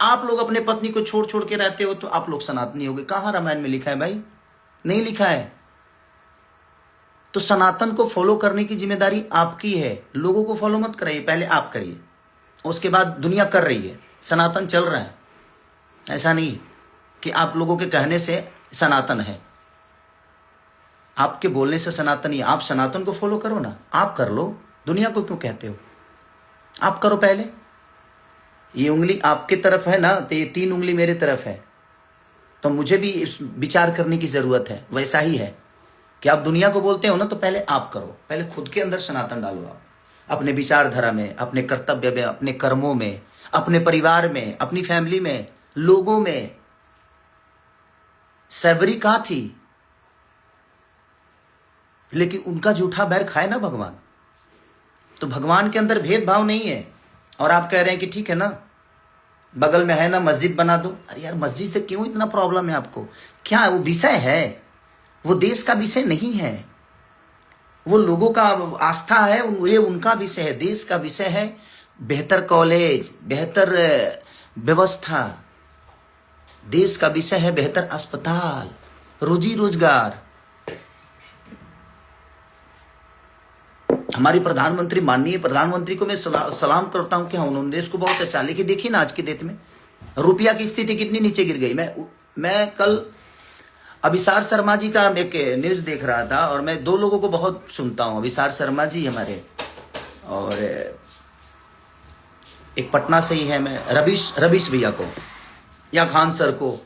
आप लोग अपने पत्नी को छोड़ छोड़ के रहते हो तो आप लोग सनातनी हो गए। कहां रामायण में लिखा है भाई? नहीं लिखा है। तो सनातन को फॉलो करने की जिम्मेदारी आपकी है। लोगों को फॉलो मत कराइए, पहले आप करिए, उसके बाद दुनिया कर रही है, सनातन चल रहा है। ऐसा नहीं कि आप लोगों के कहने से सनातन है, आपके बोलने से सनातन ही। आप सनातन को फॉलो करो ना, आप कर लो, दुनिया को क्यों कहते हो? आप करो पहले। ये उंगली आपकी तरफ है ना, तो ये 3 उंगली मेरे तरफ है, तो मुझे भी इस विचार करने की जरूरत है। वैसा ही है कि आप दुनिया को बोलते हो ना, तो पहले आप करो, पहले खुद के अंदर सनातन डालो। आप अपने विचारधारा में, अपने कर्तव्य में, अपने कर्मों में, अपने परिवार में, अपनी फैमिली में, लोगों में। सैवरी कहाँ थी, लेकिन उनका जूठा बैर खाए ना भगवान। तो भगवान के अंदर भेदभाव नहीं है। और आप कह रहे हैं कि ठीक है ना, बगल में है ना, मस्जिद बना दो। अरे यार, मस्जिद से क्यों इतना प्रॉब्लम है आपको? क्या है वो? विषय है, वो देश का विषय नहीं है, वो लोगों का आस्था है, ये उनका विषय है। देश का विषय है बेहतर कॉलेज, बेहतर व्यवस्था। देश का विषय है बेहतर अस्पताल, रोजी रोजगार। हमारी प्रधानमंत्री, माननीय प्रधानमंत्री को मैं सलाम करता हूं कि हाँ, उन्होंने देश को बहुत अच्छा। लेकिन देखिए ना, आज की डेट में रुपया की स्थिति कितनी नीचे गिर गई। मैं कल अभिसार शर्मा जी का एक न्यूज देख रहा था, और मैं 2 लोगों को बहुत सुनता हूं, अभिसार शर्मा जी हमारे, और एक पटना से ही है, मैं रवीश भैया को, या खान सर को,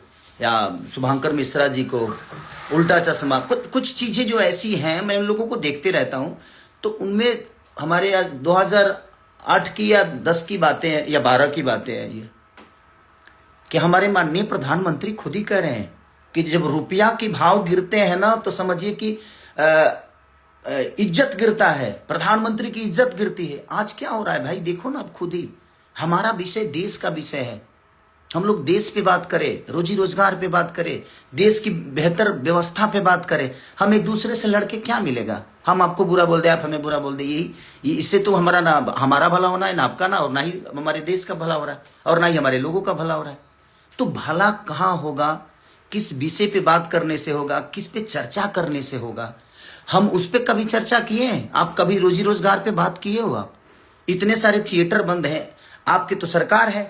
या शुभांकर मिश्रा जी को, उल्टा चश्मा, कुछ चीजें जो ऐसी हैं, मैं उन लोगों को देखते रहता हूं। तो उनमें हमारे यार 2008 की या 10 की बातें हैं या 12 की बातें हैं। ये कि हमारे माननीय प्रधानमंत्री खुद ही कह रहे हैं कि जब रुपया के भाव गिरते हैं ना तो समझिए कि इज्जत गिरता है, प्रधानमंत्री की इज्जत गिरती है। आज क्या हो रहा है भाई, देखो ना आप खुद ही। हमारा विषय देश का विषय है, हम लोग देश पे बात करें, रोजी रोजगार पे बात करें, देश की बेहतर व्यवस्था पे बात करें। हम एक दूसरे से लड़के क्या मिलेगा? हम आपको बुरा बोल दे, आप हमें बुरा बोल दे, यही इससे तो हमारा भला होना है ना आपका, ना और ना ही हमारे देश का भला हो रहा है और ना ही हमारे लोगों का भला हो रहा है। तो भला कहाँ होगा? किस विषय पे बात करने से होगा, किस पे चर्चा करने से होगा? हम उस पर कभी चर्चा किए हैं? आप कभी रोजी रोजगार पे बात किए हो? आप इतने सारे थिएटर बंद हैं, आपके तो सरकार है,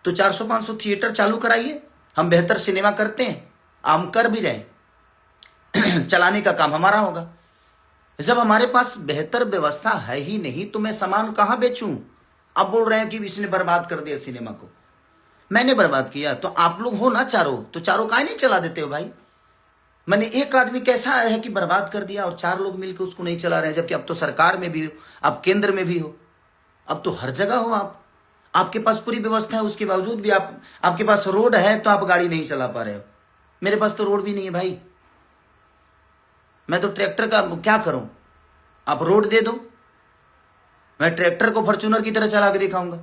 तो 400-500 थिएटर चालू कराइए। हम बेहतर सिनेमा करते हैं, हम कर भी रहे चलाने का काम हमारा होगा। जब हमारे पास बेहतर व्यवस्था है ही नहीं तो मैं सामान कहां बेचूं? आप बोल रहे हैं कि इसने बर्बाद कर दिया सिनेमा को। मैंने बर्बाद किया तो आप लोग हो ना चारों, तो चारों काहे नहीं चला देते हो भाई? मैंने एक आदमी कैसा है कि बर्बाद कर दिया और 4 लोग मिलकर उसको नहीं चला रहे हैं, जबकि अब तो सरकार में भी हो, अब केंद्र में भी हो, अब तो हर जगह हो आप, आपके पास पूरी व्यवस्था है, उसके बावजूद भी आपके पास रोड है तो आप गाड़ी नहीं चला पा रहे हो। मेरे पास तो रोड भी नहीं है भाई, मैं तो ट्रैक्टर का क्या करूं? आप रोड दे दो, मैं ट्रैक्टर को फॉर्च्यूनर की तरह चला के दिखाऊंगा,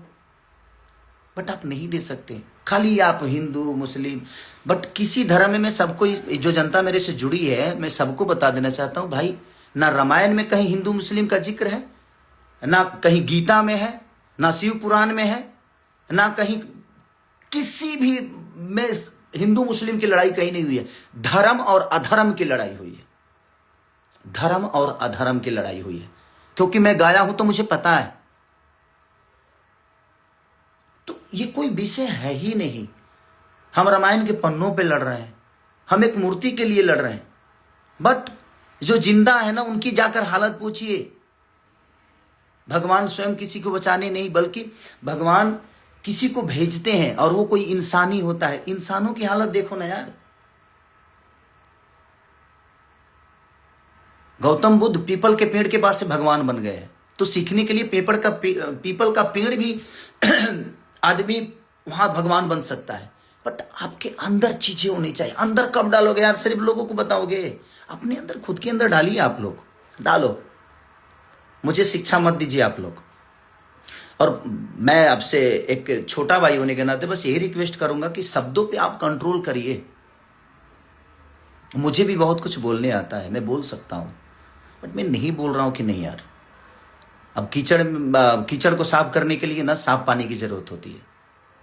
बट आप नहीं दे सकते। खाली आप हिंदू मुस्लिम, बट किसी धर्म में मैं सबको, जो जनता मेरे से जुड़ी है, मैं सबको बता देना चाहता हूं भाई, ना रामायण में कहीं हिंदू मुस्लिम का जिक्र है, ना कहीं गीता में है, ना शिव पुराण में है, ना कहीं किसी भी में हिंदू मुस्लिम की लड़ाई कहीं नहीं हुई है। धर्म और अधर्म की लड़ाई हुई है, धर्म और अधर्म की लड़ाई हुई है, क्योंकि मैं गाया हूं तो मुझे पता है। तो ये कोई विषय है ही नहीं। हम रामायण के पन्नों पे लड़ रहे हैं, हम एक मूर्ति के लिए लड़ रहे हैं, बट जो जिंदा है ना उनकी जाकर हालत पूछिए। भगवान स्वयं किसी को बचाने नहीं, बल्कि भगवान किसी को भेजते हैं और वो कोई इंसानी होता है। इंसानों की हालत देखो ना यार। गौतम बुद्ध पीपल के पेड़ के पास से भगवान बन गए, तो सीखने के लिए पीपल का पेड़ भी आदमी वहां भगवान बन सकता है। बट आपके अंदर चीजें होनी चाहिए। अंदर कब डालोगे यार? सिर्फ लोगों को बताओगे? अपने अंदर, खुद के अंदर डालिए। आप लोग डालो, मुझे शिक्षा मत दीजिए आप लोग। और मैं आपसे एक छोटा भाई होने के नाते बस यही रिक्वेस्ट करूंगा कि शब्दों पे आप कंट्रोल करिए। मुझे भी बहुत कुछ बोलने आता है, मैं बोल सकता हूं, बट मैं नहीं बोल रहा हूं कि नहीं यार। अब कीचड़ को साफ करने के लिए ना साफ पानी की जरूरत होती है।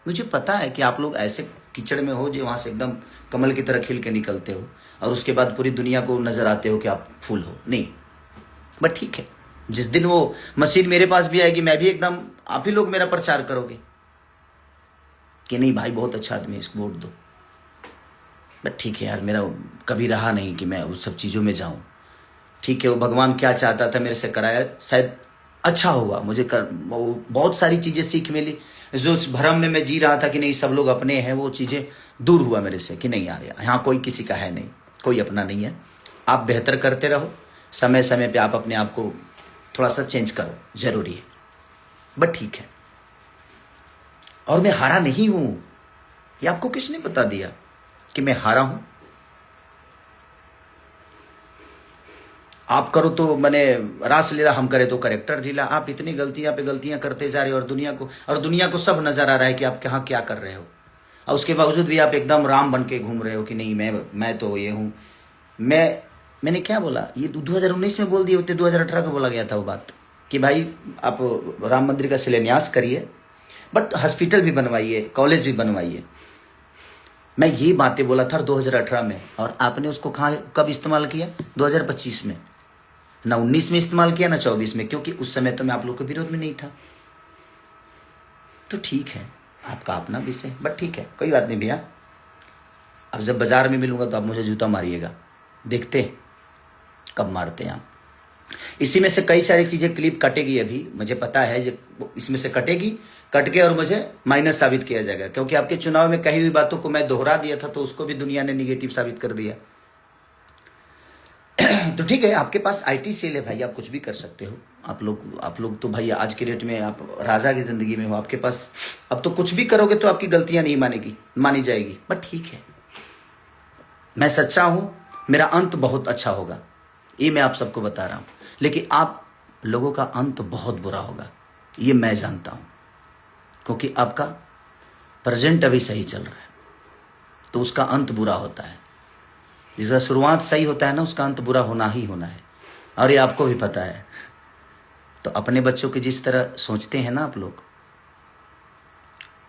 मुझे पता है कि आप लोग ऐसे कीचड़ में हो जो वहां से एकदम कमल की तरह खिल के निकलते हो और उसके बाद पूरी दुनिया को नजर आते हो कि आप फूल हो। नहीं, बट ठीक है, जिस दिन वो मशीन मेरे पास भी आएगी, मैं भी एकदम, आप ही लोग मेरा प्रचार करोगे कि नहीं भाई बहुत अच्छा आदमी है, इसको वोट दो। बट ठीक है यार, मेरा कभी रहा नहीं कि मैं उस सब चीज़ों में जाऊं। ठीक है, वो भगवान क्या चाहता था मेरे से कराया, शायद अच्छा हुआ। बहुत सारी चीज़ें सीख मिली। जो भ्रम में मैं जी रहा था कि नहीं सब लोग अपने हैं, वो चीज़ें दूर हुआ मेरे से कि नहीं यार, यहाँ कोई किसी का है नहीं, कोई अपना नहीं है। आप बेहतर करते रहो, समय समय पे आप अपने आप को थोड़ा सा चेंज करो, जरूरी है। बट ठीक है, और मैं हारा नहीं हूं। ये आपको किसने बता दिया कि मैं हारा हूं? आप करो तो मैंने रास लीला, हम करे तो करेक्टर लीला। आप इतनी गलतियां पे गलतियां करते जा रहे हो और दुनिया को सब नजर आ रहा है कि आप कहाँ क्या कर रहे हो, और उसके बावजूद भी आप एकदम राम बन के घूम रहे हो कि नहीं मैं तो ये हूं। मैंने क्या बोला? ये 2019 में बोल दिए होते, 2018 को बोला गया था वो बात कि भाई आप राम मंदिर का शिलान्यास करिए, बट हॉस्पिटल भी बनवाइए, कॉलेज भी बनवाइए। मैं ये बातें बोला था 2018 में, और आपने उसको कब इस्तेमाल किया? 2025 में। ना 19 में इस्तेमाल किया, ना 24 में, क्योंकि उस समय तो मैं आप लोग के विरोध में नहीं था। तो ठीक है, आपका अपना विषय, बट ठीक है, कोई बात नहीं भैया। अब जब बाजार में मिलूंगा तो आप मुझे जूता मारिएगा, देखते कब मारते हैं आप। इसी में से कई सारी चीजें क्लिप कटेगी, अभी मुझे पता है इसमें से कटेगी, कट के और मुझे माइनस साबित किया जाएगा, क्योंकि आपके चुनाव में कही हुई बातों को मैं दोहरा दिया था, तो उसको भी दुनिया ने निगेटिव साबित कर दिया। तो ठीक है, आपके पास आईटी सेल है भाई, आप कुछ भी कर सकते हो। आप लोग तो भाई आज के डेट में आप राजा की जिंदगी में हो, आपके पास अब तो कुछ भी करोगे तो आपकी गलतियां नहीं मानी जाएगी। बट ठीक है, मैं सच्चा हूं, मेरा अंत बहुत अच्छा होगा, ये मैं आप सबको बता रहा हूं। लेकिन आप लोगों का अंत बहुत बुरा होगा, ये मैं जानता हूं, क्योंकि आपका प्रेजेंट अभी सही चल रहा है, तो उसका अंत बुरा होता है। जिसका शुरुआत सही होता है ना, उसका अंत बुरा होना ही होना है, और ये आपको भी पता है। तो अपने बच्चों के जिस तरह सोचते हैं ना आप लोग,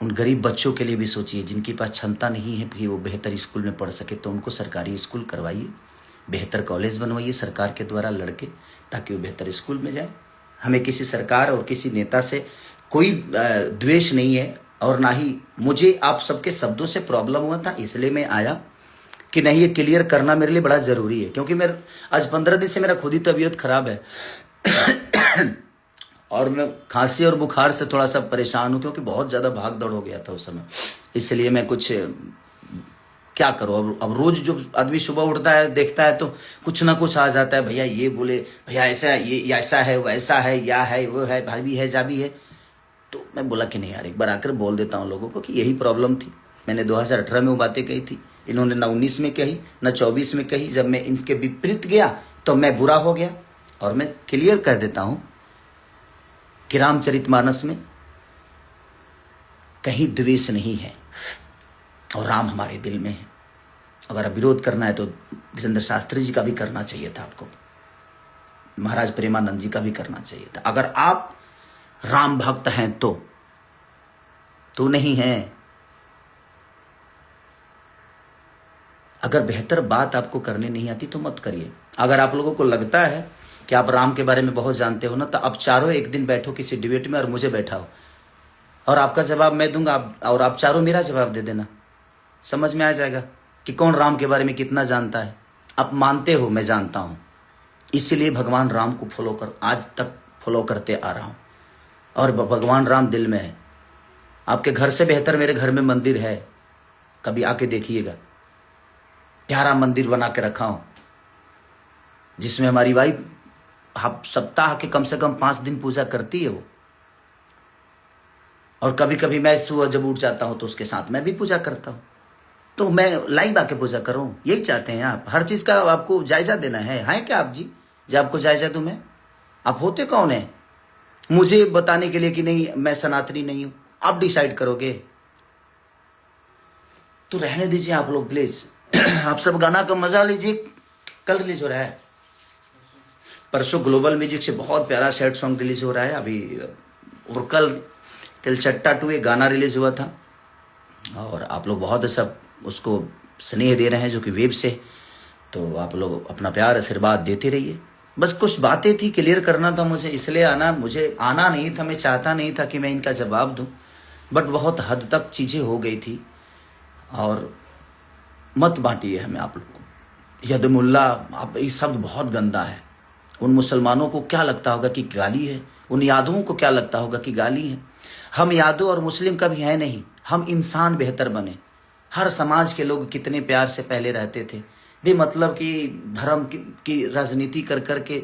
उन गरीब बच्चों के लिए भी सोचिए, जिनके पास क्षमता नहीं है कि वो बेहतर स्कूल में पढ़ सके, तो उनको सरकारी स्कूल करवाइए, बेहतर कॉलेज बनवाइए सरकार के द्वारा लड़के, ताकि वो बेहतर स्कूल में जाए। हमें किसी सरकार और किसी नेता से कोई द्वेष नहीं है, और ना ही मुझे आप सबके शब्दों से प्रॉब्लम हुआ था, इसलिए मैं आया कि नहीं, ये क्लियर करना मेरे लिए बड़ा जरूरी है। क्योंकि मैं आज 15 दिन से मेरा खुद ही तबीयत खराब है और मैं खांसी और बुखार से थोड़ा सा परेशान हूं, क्योंकि बहुत ज्यादा भाग दौड़ हो गया था उस समय। इसलिए मैं कुछ क्या करूं, अब रोज जो आदमी सुबह उठता है देखता है तो कुछ ना कुछ आ जाता है, भैया ये बोले, भैया ऐसा, ये ऐसा है, वैसा है, या है, वो है, भाभी है, जाभी है। तो मैं बोला कि नहीं यार, एक बार आकर बोल देता हूँ लोगों को कि यही प्रॉब्लम थी। मैंने 2018 में वो बातें कही थी, इन्होंने ना 19 में कही ना 24 में कही। जब मैं इनके विपरीत गया तो मैं बुरा हो गया। और मैं क्लियर कर देता हूं कि रामचरितमानस में कहीं द्वेष नहीं है, और राम हमारे दिल में है। अगर विरोध करना है तो वीरेंद्र शास्त्री जी का भी करना चाहिए था, आपको महाराज प्रेमानंद जी का भी करना चाहिए था। अगर आप राम भक्त हैं तो नहीं है। अगर बेहतर बात आपको करने नहीं आती तो मत करिए। अगर आप लोगों को लगता है कि आप राम के बारे में बहुत जानते हो ना, तो आप चारों एक दिन बैठो किसी डिबेट में और मुझे बैठाओ, और आपका जवाब मैं दूंगा, और आप चारों मेरा जवाब दे देना। समझ में आ जाएगा कि कौन राम के बारे में कितना जानता है। आप मानते हो, मैं जानता हूं, इसीलिए भगवान राम को आज तक फॉलो करते आ रहा हूं, और भगवान राम दिल में है। आपके घर से बेहतर मेरे घर में मंदिर है, कभी आके देखिएगा। प्यारा मंदिर बना के रखा हूं, जिसमें हमारी वाइफ सप्ताह के कम से कम 5 दिन पूजा करती है वो। और कभी कभी मैं सुबह जब उठ जाता हूं तो उसके साथ मैं भी पूजा करता हूं। तो मैं लाइव आके पूजा करूं, यही चाहते हैं आप। हर चीज का आपको जायजा देना है क्या आप जी? जब आपको जायजा दूं मैं, आप होते कौन है मुझे बताने के लिए कि नहीं मैं सनातनी नहीं हूं? आप डिसाइड करोगे। तो रहने दीजिए आप लोग प्लीज। आप सब गाना का मजा लीजिए। कल रिलीज हो रहा है, परसों ग्लोबल म्यूजिक से बहुत प्यारा सैड सॉन्ग रिलीज हो रहा है अभी। और कल तिलचट्टा 2 एक गाना रिलीज हुआ था, और आप लोग बहुत सब उसको स्नेह दे रहे हैं, जो कि वेब से। तो आप लोग अपना प्यार आशीर्वाद देते रहिए। बस कुछ बातें थी, क्लियर करना था मुझे, इसलिए आना। मुझे आना नहीं था, मैं चाहता नहीं था कि मैं इनका जवाब दूं, बट बहुत हद तक चीजें हो गई थी। और मत बांटिए हमें आप लोग को। यदमुल्ला, आप ये शब्द बहुत गंदा है। उन मुसलमानों को क्या लगता होगा कि गाली है, उन यादवों को क्या लगता होगा कि गाली है। हम यादव और मुस्लिम कभी है नहीं, हम इंसान बेहतर बने। हर समाज के लोग कितने प्यार से पहले रहते थे, बेमतलब कि धर्म की राजनीति कर करके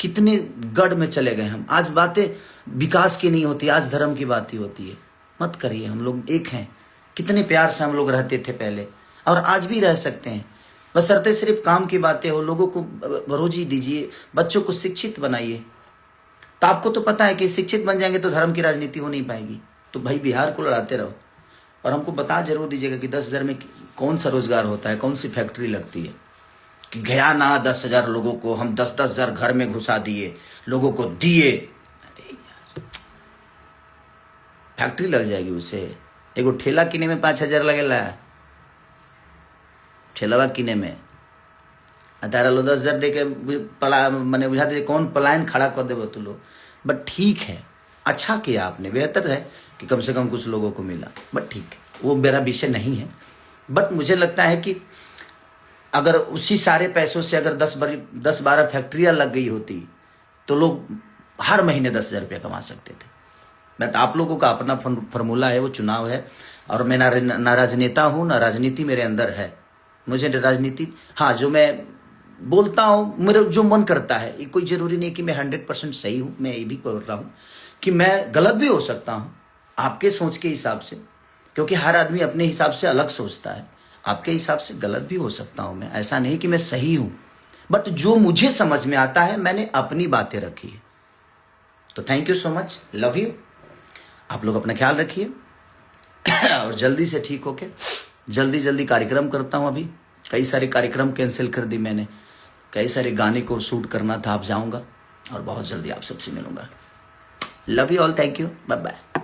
कितने गढ़ में चले गए हम। आज बातें विकास की नहीं होती, आज धर्म की बात ही होती है। मत करिए, हम लोग एक हैं। कितने प्यार से हम लोग रहते थे पहले, और आज भी रह सकते हैं, बशर्ते सिर्फ काम की बातें हो। लोगों को रोजी दीजिए, बच्चों को शिक्षित बनाइए। तो आपको तो पता है कि शिक्षित बन जाएंगे तो धर्म की राजनीति हो नहीं पाएगी। तो भाई बिहार को लड़ाते रहो, और हमको बता जरूर दीजिएगा कि 10,000 में कौन सा रोजगार होता है, कौन सी फैक्ट्री लगती है। कि गया ना 10,000 लोगों को हम 10,000 घर में घुसा दिए, लोगों को दिए। अरे यार, फैक्ट्री लग जाएगी उससे। एगो ठेला किने में 5,000 लगेला, ठेलावा किने में। तारा लो 10,000 दे के मैंने बुझा दे कौन पलायन खड़ा कर दे तू लोग। बट ठीक है, अच्छा किया आपने, बेहतर है कि कम से कम कुछ लोगों को मिला। बट ठीक है, वो मेरा विषय नहीं है। बट मुझे लगता है कि अगर उसी सारे पैसों से अगर 10-12 फैक्ट्रियां लग गई होती तो लोग हर महीने 10,000 रुपया कमा सकते थे। बट आप लोगों का अपना फॉर्मूला है, वो चुनाव है। और मैं ना राजनेता हूं, ना राजनीति मेरे अंदर है। मुझे राजनीति, हाँ, जो मैं बोलता हूँ, मेरा जो मन करता है। ये कोई जरूरी नहीं कि मैं 100% सही हूँ। मैं ये भी बोल रहा हूँ कि मैं गलत भी हो सकता हूँ आपके सोच के हिसाब से, क्योंकि हर आदमी अपने हिसाब से अलग सोचता है। आपके हिसाब से गलत भी हो सकता हूँ मैं, ऐसा नहीं कि मैं सही हूँ, बट जो मुझे समझ में आता है मैंने अपनी बातें रखी है। तो thank you so much, love you. आप लोग अपना ख्याल रखिए और जल्दी से ठीक होके जल्दी कार्यक्रम करता हूँ। अभी कई सारे कार्यक्रम कैंसिल कर दी मैंने, कई सारे गाने को शूट करना था। आप जाऊंगा और बहुत जल्दी आप सबसे मिलूंगा। Love you all, thank you, bye bye.